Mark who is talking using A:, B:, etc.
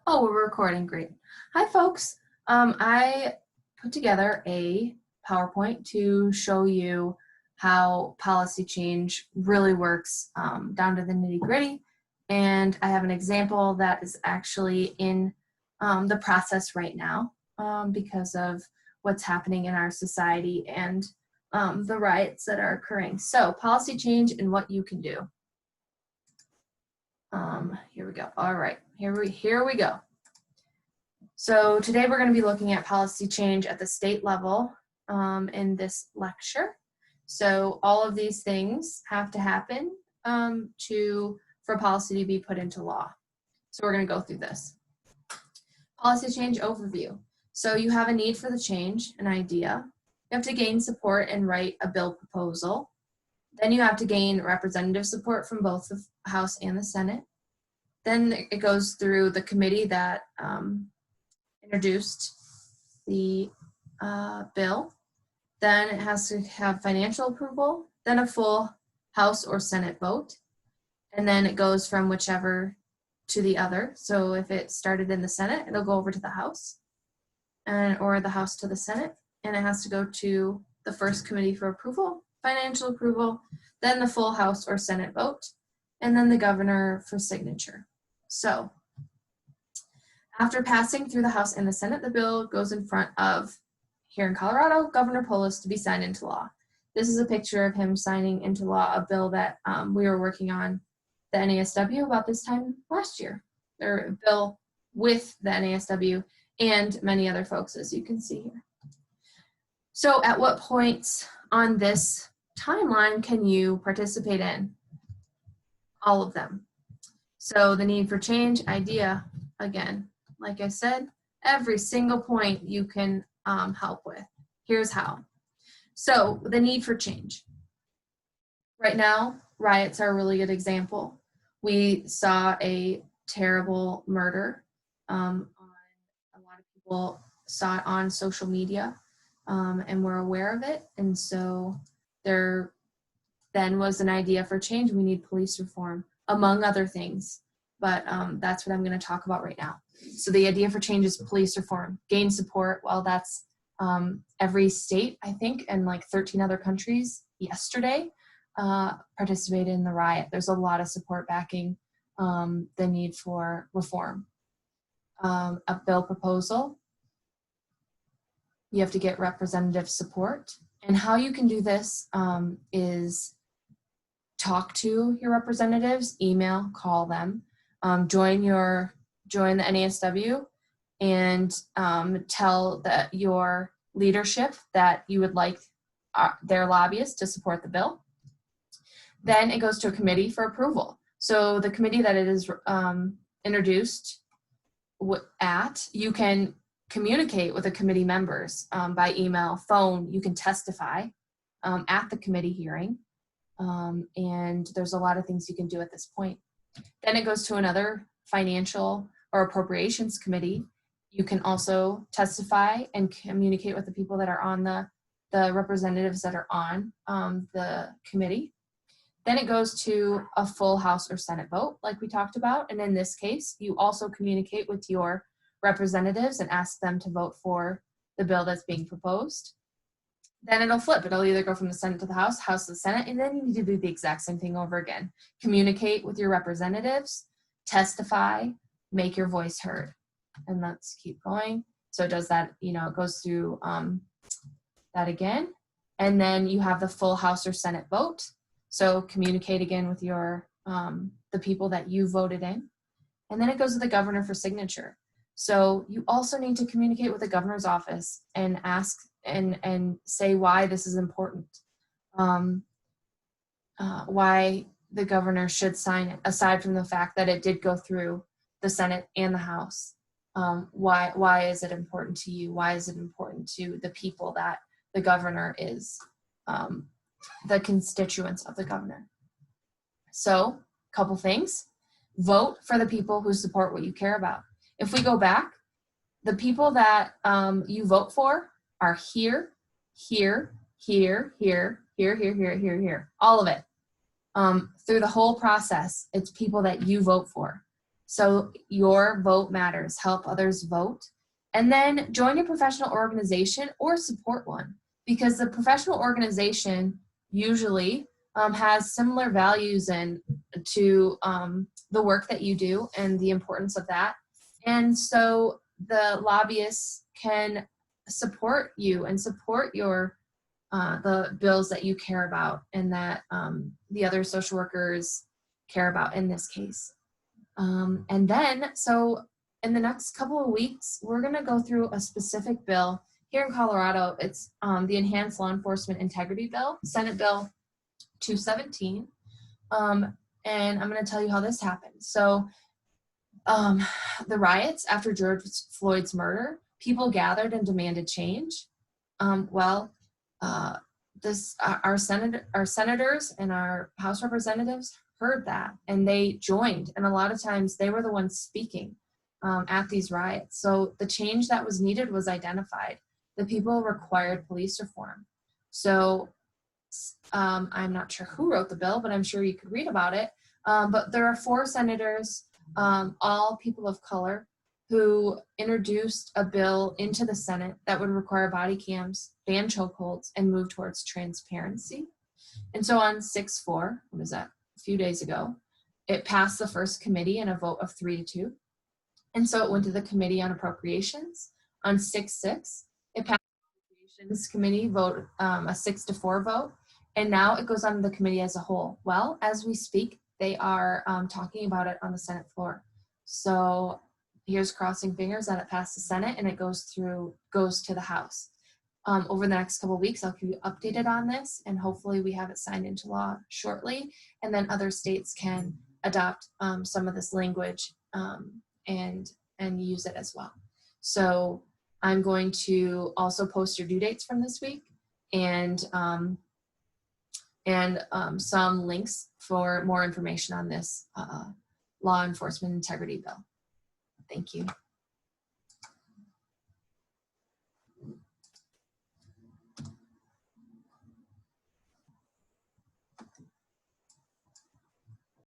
A: Oh, we're recording. Great. Hi, folks. I put together a PowerPoint to show you how policy change really works down to the nitty-gritty. And I have an example that is actually in the process right now because of what's happening in our society and the riots that are occurring. So, policy change and what you can do. Here we go. All right, here we go. So today we're going to be looking at policy change at the state level in this lecture. So all of these things have to happen for policy to be put into law. So we're going to go through this. Policy change overview. So you have a need for the change, an idea. You have to gain support and write a bill proposal. Then you have to gain representative support from both the House and the Senate. Then it goes through the committee that introduced the bill. Then it has to have financial approval, then a full House or Senate vote, and then it goes from whichever to the other. So if it started in the Senate, it'll go over to the House, or the House to the Senate, and it has to go to the first committee for approval, financial approval, then the full House or Senate vote, and then the governor for signature. So after passing through the House and the Senate, the bill goes in front of, here in Colorado, Governor Polis to be signed into law. This is a picture of him signing into law a bill that we were working on the NASW about this time last year, or a bill with the NASW and many other folks, as you can see here. So at what points on this timeline can you participate in? All of them. So the need for change, idea, again, like I said, every single point you can help with. Here's how. So the need for change. Right now, riots are a really good example. We saw a terrible murder. A lot of people saw it on social media and were aware of it. And so there then was an idea for change. We need police reform, among other things. But that's what I'm going to talk about right now. So the idea for change is police reform. Gain support. Well, that's every state, I think, and like 13 other countries yesterday participated in the riot. There's a lot of support backing the need for reform. A bill proposal. You have to get representative support. And how you can do this is talk to your representatives, email, call them, join the NASW, and tell your leadership that you would like their lobbyists to support the bill. Then it goes to a committee for approval. So the committee that it is introduced at, you can communicate with the committee members by email, phone. You can testify at the committee hearing. And there's a lot of things you can do at this point. Then it goes to another financial or appropriations committee. You can also testify and communicate with the people that are on the representatives that are on the committee. Then it goes to a full House or Senate vote, like we talked about. And in this case, you also communicate with your representatives and ask them to vote for the bill that's being proposed. Then it'll flip. It'll either go from the Senate to the House, House to the Senate, and then you need to do the exact same thing over again. Communicate with your representatives, testify, make your voice heard. And let's keep going. So it does that, it goes through that again. And then you have the full House or Senate vote. So communicate again with your the people that you voted in. And then it goes to the governor for signature. So you also need to communicate with the governor's office and ask and say why this is important, why the governor should sign it, aside from the fact that it did go through the Senate and the House. Why is it important to you? Why is it important to the people that the governor is, the constituents of the governor? So, a couple things. Vote for the people who support what you care about. If we go back, the people that you vote for are here, here, here, here, here, here, here, here, here, all of it. Through the whole process, it's people that you vote for. So your vote matters. Help others vote. And then join a professional organization or support one, because the professional organization usually has similar values and to the work that you do and the importance of that. And so the lobbyists can support you and support your the bills that you care about and that the other social workers care about in this case. And then, so in the next couple of weeks, we're going to go through a specific bill here in Colorado. It's the Enhanced Law Enforcement Integrity Bill, Senate Bill 217. And I'm going to tell you how this happened. So the riots after George Floyd's murder, people gathered and demanded change. Our senators and our House representatives heard that, and they joined, and a lot of times they were the ones speaking at these riots. So the change that was needed was identified. The people required police reform. So I'm not sure who wrote the bill, but I'm sure you could read about it. But there are 4 senators, all people of color, who introduced a bill into the Senate that would require body cams, ban chokeholds, and move towards transparency. And so on 6-4, what is that, a few days ago, it passed the first committee in a vote of 3-2. And so it went to the Committee on Appropriations. On 6-6, it passed the Appropriations Committee vote, a 6-4 vote. And now it goes on to the committee as a whole. Well, as we speak, they are talking about it on the Senate floor. So here's crossing fingers that it passed the Senate and it goes to the House. Over the next couple of weeks, I'll keep you updated on this, and hopefully we have it signed into law shortly, and then other states can adopt some of this language and use it as well. So I'm going to also post your due dates from this week and some links for more information on this law enforcement integrity bill. Thank you.